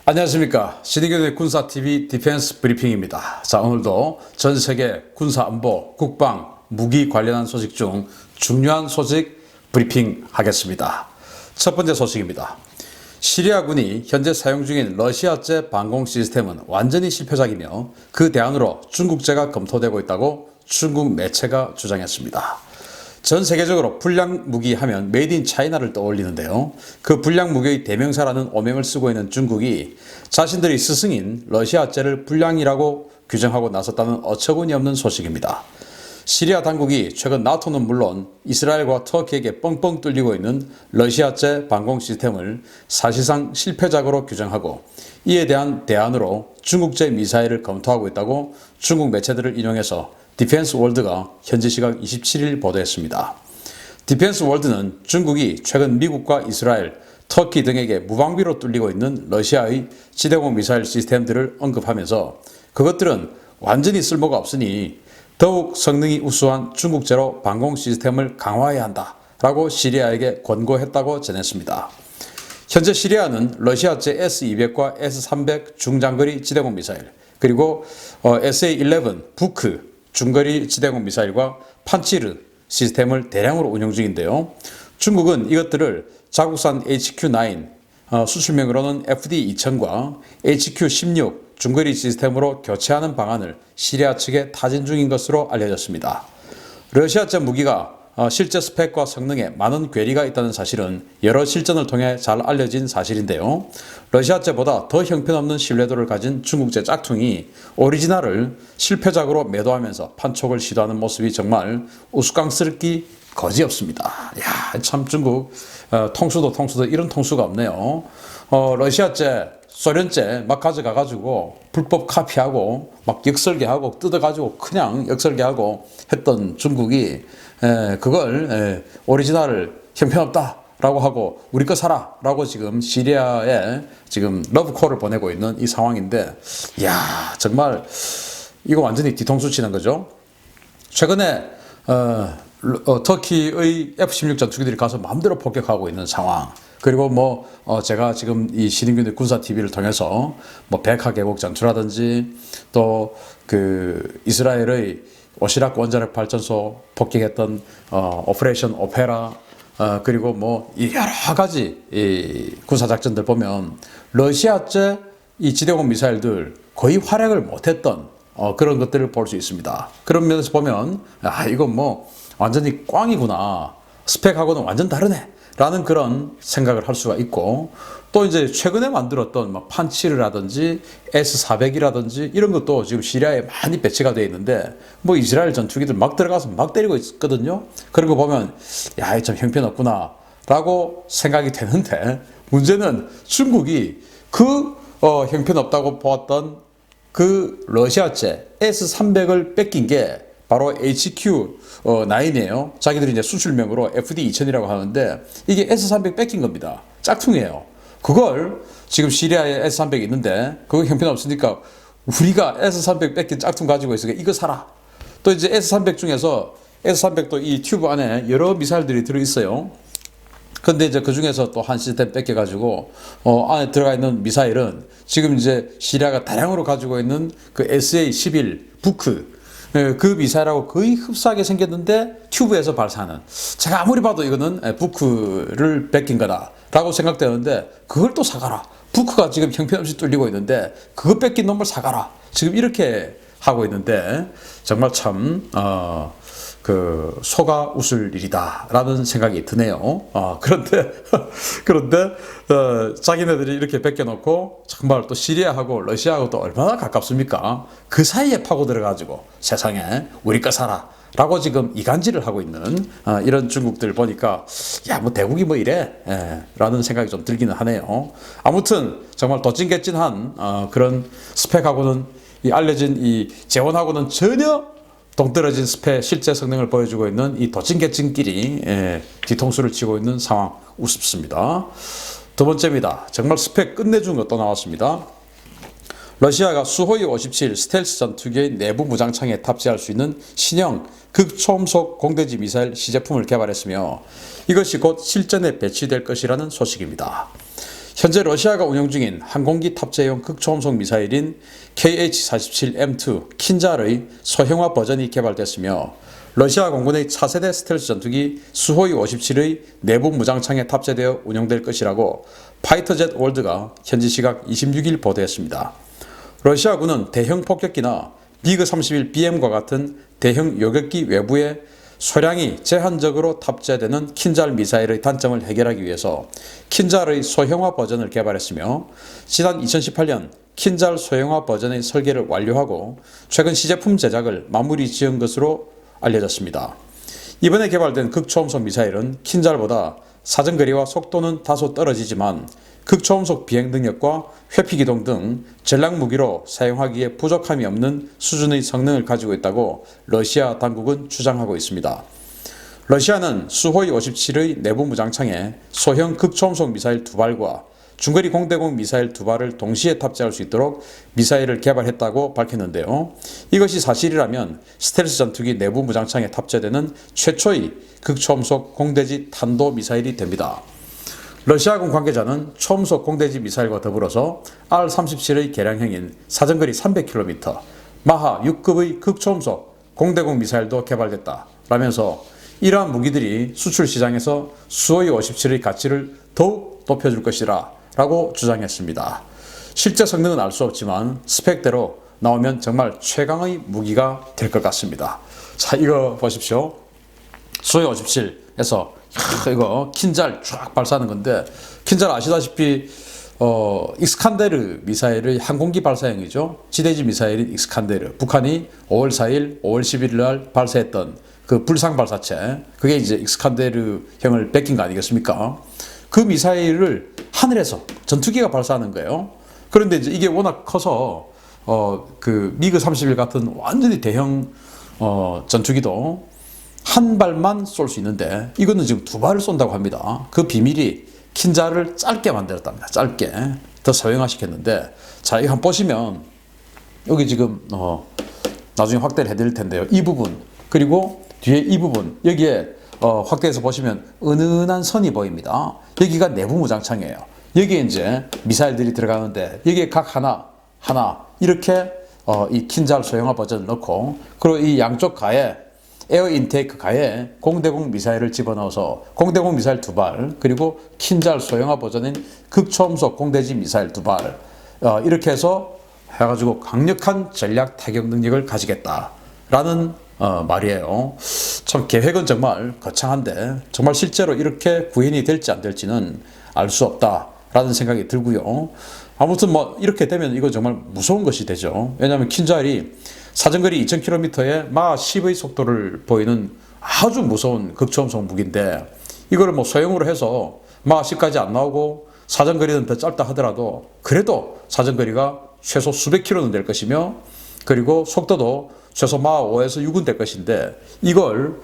안녕하십니까. 신의균의 군사TV 디펜스 브리핑입니다. 자, 오늘도 전 세계 군사안보, 국방, 무기 관련한 소식 중 중요한 소식 브리핑 하겠습니다. 첫 번째 소식입니다. 시리아군이 현재 사용 중인 러시아제 방공 시스템은 완전히 실패작이며 그 대안으로 중국제가 검토되고 있다고 중국 매체가 주장했습니다. 전 세계적으로 불량 무기 하면 메이드 인 차이나를 떠올리는데요. 그 불량 무기의 대명사라는 오명을 쓰고 있는 중국이 자신들의 스승인 러시아제를 불량이라고 규정하고 나섰다는 어처구니 없는 소식입니다. 시리아 당국이 최근 나토는 물론 이스라엘과 터키에게 뻥뻥 뚫리고 있는 러시아제 방공 시스템을 사실상 실패작으로 규정하고 이에 대한 대안으로 중국제 미사일을 검토하고 있다고 중국 매체들을 인용해서 디펜스 월드가 현지 시각 27일 보도했습니다. 디펜스 월드는 중국이 최근 미국과 이스라엘, 터키 등에게 무방비로 뚫리고 있는 러시아의 지대공 미사일 시스템들을 언급하면서 그것들은 완전히 쓸모가 없으니 더욱 성능이 우수한 중국제로 방공 시스템을 강화해야 한다라고 시리아에게 권고했다고 전했습니다. 현재 시리아는 러시아제 S-200과 S-300 중장거리 지대공 미사일, 그리고 SA-11 부크 중거리 지대공 미사일과 판치르 시스템을 대량으로 운용 중인데요. 중국은 이것들을 자국산 HQ-9, 수출명으로는 FD-2000과 HQ-16 중거리 시스템으로 교체하는 방안을 시리아 측에 타진 중인 것으로 알려졌습니다. 러시아제 무기가 실제 스펙과 성능에 많은 괴리가 있다는 사실은 여러 실전을 통해 잘 알려진 사실인데요. 러시아제보다 더 형편없는 신뢰도를 가진 중국제 짝퉁이 오리지널을 실패작으로 매도하면서 판촉을 시도하는 모습이 정말 우스꽝스럽기 거지없습니다. 야, 참 중국 통수도 이런 통수가 없네요. 러시아제, 소련제 막 가져가가지고 불법 카피하고 막 역설계하고 뜯어가지고 그냥 역설계하고 했던 중국이 그걸 오리지널을 형편없다라고 하고 우리 거 사라 라고 지금 시리아에 지금 러브콜을 보내고 있는 이 상황인데, 이야, 정말 이거 완전히 뒤통수 치는 거죠. 최근에 터키의 F-16 전투기들이 가서 마음대로 폭격하고 있는 상황, 그리고 제가 지금 이 신인균의 군사TV를 통해서 백하 계곡 전투라든지 또 그 이스라엘의 오시락 원자력 발전소 폭격했던 오퍼레이션 오페라, 그리고 여러 가지 이 군사작전들 보면 러시아제 이 지대공 미사일들 거의 활약을 못했던 그런 것들을 볼 수 있습니다. 그런 면에서 보면 이건 완전히 꽝이구나, 스펙하고는 완전 다르네 라는 그런 생각을 할 수가 있고, 또 이제 최근에 만들었던 판치르라든지 S-400이라든지 이런 것도 지금 시리아에 많이 배치가 되어 있는데 이스라엘 전투기들 막 들어가서 막 때리고 있거든요. 그런 거 보면 야, 참 형편없구나 라고 생각이 되는데, 문제는 중국이 그 형편없다고 보았던 그 러시아제 S-300을 뺏긴 게 바로 HQ-9이에요. 자기들이 이제 수출명으로 FD-2000이라고 하는데 이게 S-300 뺏긴 겁니다. 짝퉁이에요. 그걸 지금 시리아에 S-300이 있는데 그거 형편없으니까 우리가 S-300 뺏긴 짝퉁 가지고 있으니까 이거 사라. 또 이제 S-300 중에서 S-300도 이 튜브 안에 여러 미사일들이 들어있어요. 근데 이제 그 중에서 또 한 시스템 뺏겨가지고 안에 들어가 있는 미사일은 지금 이제 시리아가 다량으로 가지고 있는 그 SA-11 부크, 그 미사일하고 거의 흡사하게 생겼는데 튜브에서 발사하는, 제가 아무리 봐도 이거는 부크를 뺏긴 거다 라고 생각되는데 그걸 또 사가라, 부크가 지금 형편없이 뚫리고 있는데 그거 뺏긴 놈을 사가라, 지금 이렇게 하고 있는데 정말 참 소가 웃을 일이다 라는 생각이 드네요. 그런데 자기네들이 이렇게 뺏겨놓고 정말 또 시리아하고 러시아하고 또 얼마나 가깝습니까? 그 사이에 파고 들어가지고 세상에 우리 거 사라 라고 지금 이간질을 하고 있는 이런 중국들 보니까 야, 대국이 이래 라는 생각이 좀 들기는 하네요. 아무튼 정말 도찐개찐한 그런 스펙하고는 이 알려진 이 재원하고는 전혀 동떨어진 스펙 실제 성능을 보여주고 있는 이 도찐개찐끼리 뒤통수를 치고 있는 상황, 우습습니다. 두 번째입니다. 정말 스펙 끝내준 것도 나왔습니다. 러시아가 수호이 57 스텔스 전투기의 내부 무장창에 탑재할 수 있는 신형 극초음속 공대지 미사일 시제품을 개발했으며 이것이 곧 실전에 배치될 것이라는 소식입니다. 현재 러시아가 운영 중인 항공기 탑재용 극초음속 미사일인 KH-47M2 킨잘의 소형화 버전이 개발됐으며 러시아 공군의 차세대 스텔스 전투기 수호이 57의 내부 무장창에 탑재되어 운용될 것이라고 파이터젯 월드가 현지 시각 26일 보도했습니다. 러시아군은 대형 폭격기나 미그 31BM과 같은 대형 요격기 외부에 소량이 제한적으로 탑재되는 킨잘 미사일의 단점을 해결하기 위해서 킨잘의 소형화 버전을 개발했으며 지난 2018년 킨잘 소형화 버전의 설계를 완료하고 최근 시제품 제작을 마무리 지은 것으로 알려졌습니다. 이번에 개발된 극초음속 미사일은 킨잘보다 사정거리와 속도는 다소 떨어지지만 극초음속 비행 능력과 회피 기동 등 전략 무기로 사용하기에 부족함이 없는 수준의 성능을 가지고 있다고 러시아 당국은 주장하고 있습니다. 러시아는 수호이 57의 내부 무장창에 소형 극초음속 미사일 2발과 중거리 공대공 미사일 2발을 동시에 탑재할 수 있도록 미사일을 개발했다고 밝혔는데요. 이것이 사실이라면 스텔스 전투기 내부 무장창에 탑재되는 최초의 극초음속 공대지 탄도 미사일이 됩니다. 러시아군 관계자는 초음속 공대지 미사일과 더불어서 R-37의 개량형인 사정거리 300km, 마하 6급의 극초음속 공대공 미사일도 개발됐다 라면서 이러한 무기들이 수출 시장에서 수호이 57의 가치를 더욱 높여줄 것이라 라고 주장했습니다. 실제 성능은 알 수 없지만 스펙대로 나오면 정말 최강의 무기가 될 것 같습니다. 자, 이거 보십시오. 수호이 57에서 이거 킨잘 쫙 발사하는 건데, 킨잘 아시다시피 익스칸데르 미사일의 항공기 발사형이죠. 지대지 미사일인 익스칸데르, 북한이 5월 4일, 5월 11일 날 발사했던 그 불상 발사체, 그게 이제 익스칸데르형을 뺏긴 거 아니겠습니까? 그 미사일을 하늘에서 전투기가 발사하는 거예요. 그런데 이제 이게 워낙 커서 그 미그 31 같은 완전히 대형 전투기도 한 발만 쏠 수 있는데 이거는 지금 2발을 쏜다고 합니다. 그 비밀이 킨잘을 짧게 만들었답니다. 짧게 더 소형화시켰는데, 자, 이거 한번 보시면 여기 지금 나중에 확대를 해드릴 텐데요. 이 부분 그리고 뒤에 이 부분, 여기에 확대해서 보시면 은은한 선이 보입니다. 여기가 내부 무장창이에요. 여기에 이제 미사일들이 들어가는데 여기에 각 하나 이렇게 이 킨잘 소형화 버전을 넣고, 그리고 이 양쪽 가에 에어 인테이크 가에 공대공 미사일을 집어넣어서 공대공 미사일 2발, 그리고 킨잘 소형화 버전인 극초음속 공대지 미사일 2발, 이렇게 해서 해가지고 강력한 전략 타격 능력을 가지겠다라는 말이에요. 참 계획은 정말 거창한데 정말 실제로 이렇게 구현이 될지 안 될지는 알 수 없다라는 생각이 들고요. 아무튼 뭐 이렇게 되면 이거 정말 무서운 것이 되죠. 왜냐하면 킨잘이 사정거리 2000km에 마 10의 속도를 보이는 아주 무서운 극초음속 무기인데, 이거를 뭐 소형으로 해서 마 10까지 안 나오고 사정거리는 더 짧다 하더라도 그래도 사정거리가 최소 수백 킬로는 될 것이며, 그리고 속도도 최소 마 5에서 6은 될 것인데, 이걸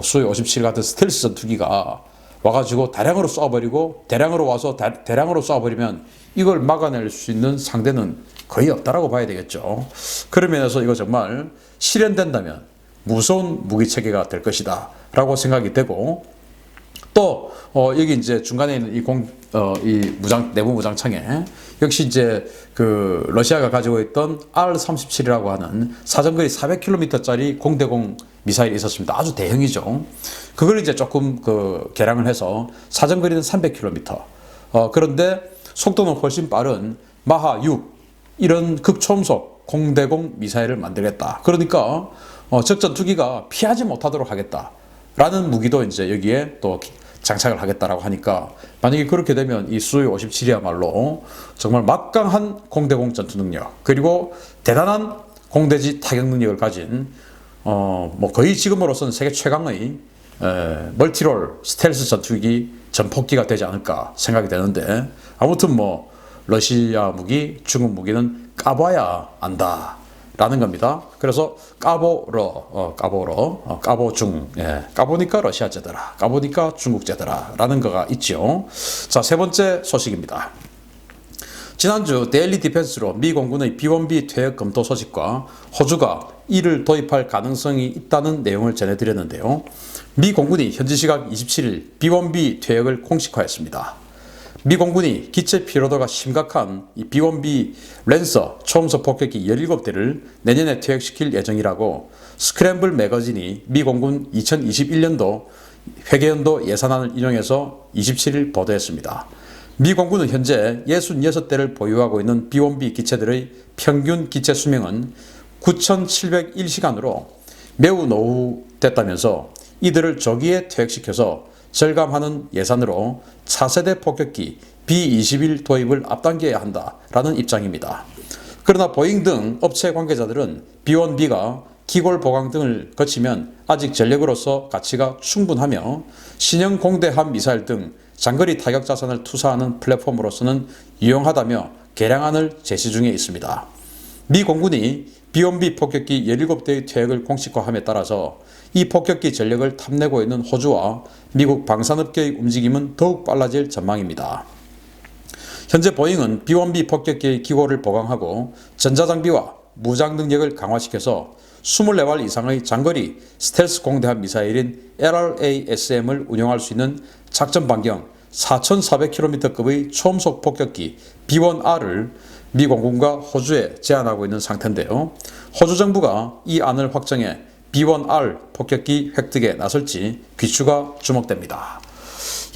수호이 57 같은 스텔스 전투기가 와가지고 다량으로 쏴버리고 대량으로 와서 대량으로 쏴버리면 이걸 막아낼 수 있는 상대는 거의 없다라고 봐야 되겠죠. 그런 면에서 이거 정말 실현된다면 무서운 무기 체계가 될 것이다 라고 생각이 되고, 또 여기 이제 중간에 있는 이 내부 무장창에 역시 이제 그 러시아가 가지고 있던 R-37이라고 하는 사정거리 400km짜리 공대공 미사일이 있었습니다. 아주 대형이죠. 그걸 이제 조금 그 개량을 해서 사정거리는 300km. 그런데 속도는 훨씬 빠른 마하 6 이런 극초음속 공대공 미사일을 만들겠다. 그러니까 적전투기가 피하지 못하도록 하겠다라는 무기도 이제 여기에 또 장착을 하겠다라고 하니까, 만약에 그렇게 되면 이 수호이 57이야말로 정말 막강한 공대공 전투 능력, 그리고 대단한 공대지 타격 능력을 가진 뭐 거의 지금으로서는 세계 최강의 멀티롤 스텔스 전투기 전폭기가 되지 않을까 생각이 되는데, 아무튼 뭐 러시아 무기, 중국 무기는 까봐야 안다 라는 겁니다. 그래서 까보중, 까보니까 러시아제더라, 까보니까 중국제더라 라는 거가 있죠. 자, 세 번째 소식입니다. 지난주 데일리 디펜스로 미 공군의 B1B 퇴역 검토 소식과 호주가 이를 도입할 가능성이 있다는 내용을 전해드렸는데요. 미 공군이 현지 시각 27일 B1B 퇴역을 공식화했습니다. 미 공군이 기체 피로도가 심각한 이 B-1B 랜서 초음속 폭격기 17대를 내년에 퇴역시킬 예정이라고 스크램블 매거진이 미 공군 2021년도 회계연도 예산안을 인용해서 27일 보도했습니다. 미 공군은 현재 66대를 보유하고 있는 B-1B 기체들의 평균 기체 수명은 9,701시간으로 매우 노후됐다면서 이들을 조기에 퇴역시켜서 절감하는 예산으로 차세대 폭격기 B-21 도입을 앞당겨야 한다라는 입장입니다. 그러나 보잉 등 업체 관계자들은 B-1B가 기골 보강 등을 거치면 아직 전력으로서 가치가 충분하며 신형 공대함 미사일 등 장거리 타격 자산을 투사하는 플랫폼으로서는 유용하다며 개량안을 제시 중에 있습니다. 미 공군이 B-1B 폭격기 17대의 퇴역을 공식화함에 따라서 이 폭격기 전력을 탐내고 있는 호주와 미국 방산업계의 움직임은 더욱 빨라질 전망입니다. 현재 보잉은 B-1B 폭격기의 기고를 보강하고 전자장비와 무장 능력을 강화시켜서 24발 이상의 장거리 스텔스 공대함 미사일인 LRASM을 운용할 수 있는 작전 반경 4,400km급의 초음속 폭격기 B-1R을 미 공군과 호주에 제안하고 있는 상태인데요. 호주 정부가 이 안을 확정해 B-1R 폭격기 획득에 나설지 귀추가 주목됩니다.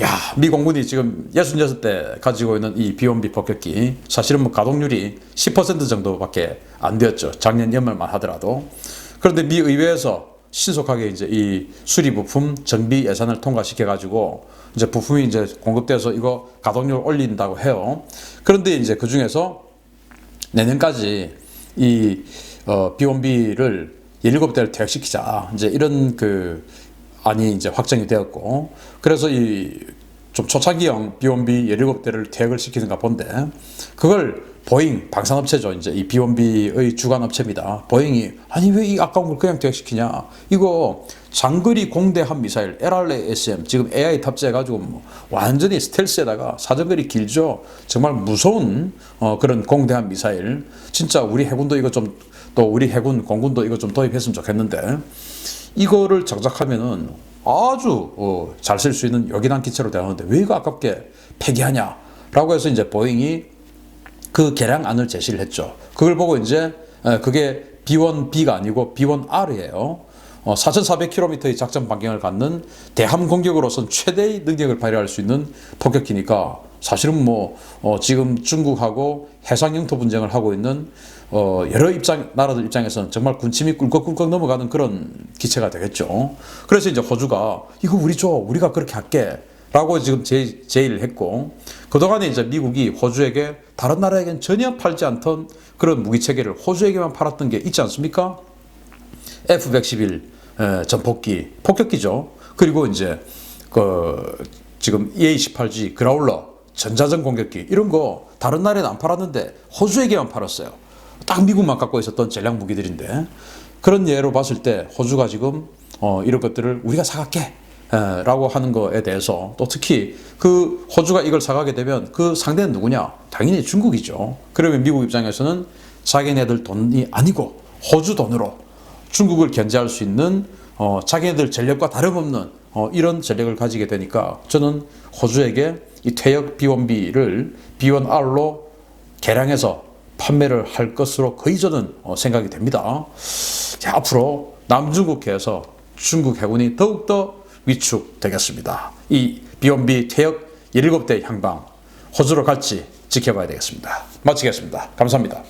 야, 미 공군이 지금 66대 가지고 있는 이 B-1B 폭격기 사실은 뭐 가동률이 10% 정도밖에 안 되었죠. 작년 연말만 하더라도. 그런데 미 의회에서 신속하게 이제 이 수리 부품 정비 예산을 통과시켜 가지고 이제 부품이 이제 공급돼서 이거 가동률 올린다고 해요. 그런데 이제 그 중에서 내년까지 이 B-1B를 17대를 퇴역시키자. 이제 이런 그 안이 이제 확정이 되었고, 그래서 이 좀 초창기형 B-1B 17대를 퇴역을 시키는가 본데, 그걸 보잉 방산업체죠. 이제 이 B-1B의 주관 업체입니다. 보잉이 아니 왜 이 아까운 걸 그냥 퇴역시키냐? 이거 장거리 공대함 미사일 LRASM 지금 AI 탑재해가지고 뭐 완전히 스텔스에다가 사정거리 길죠. 정말 무서운 그런 공대함 미사일. 진짜 우리 해군도 이거 좀 또 우리 해군 공군도 이거 좀 도입했으면 좋겠는데 이거를 장착하면은 아주 잘 쓸 수 있는 요긴한 기체로 되는데 왜 이거 아깝게 폐기하냐라고 해서 이제 보잉이 그 개량안을 제시를 했죠. 그걸 보고 이제 그게 B-1B가 아니고 B-1R이에요. 4,400km의 작전 반경을 갖는 대함 공격으로선 최대의 능력을 발휘할 수 있는 폭격기니까 사실은 뭐 지금 중국하고 해상 영토 분쟁을 하고 있는 여러 나라들 입장에서는 정말 군침이 꿀꺽꿀꺽 넘어가는 그런 기체가 되겠죠. 그래서 이제 호주가 이거 우리 줘, 우리가 그렇게 할게 라고 지금 제의를 했고, 그동안에 이제 미국이 호주에게 다른 나라에겐 전혀 팔지 않던 그런 무기 체계를 호주에게만 팔았던 게 있지 않습니까? F-111 전폭기, 폭격기죠. 그리고 이제 지금 EA-18G 그라울러 전자전 공격기 이런 거 다른 나라에는 안 팔았는데 호주에게만 팔았어요. 딱 미국만 갖고 있었던 전략 무기들인데, 그런 예로 봤을 때 호주가 지금 이런 것들을 우리가 사갈게 라고 하는 거에 대해서, 또 특히 그 호주가 이걸 사가게 되면 그 상대는 누구냐? 당연히 중국이죠. 그러면 미국 입장에서는 자기네들 돈이 아니고 호주 돈으로 중국을 견제할 수 있는 자기네들 전력과 다름없는 이런 전력을 가지게 되니까 저는 호주에게 이 퇴역 B-1B를 B-1R로 개량해서 판매를 할 것으로 거의 저는 생각이 됩니다. 자, 앞으로 남중국해에서 중국 해군이 더욱더 위축되겠습니다. 이 B-1B 퇴역 17대 향방 호주로 갈지 지켜봐야 되겠습니다. 마치겠습니다. 감사합니다.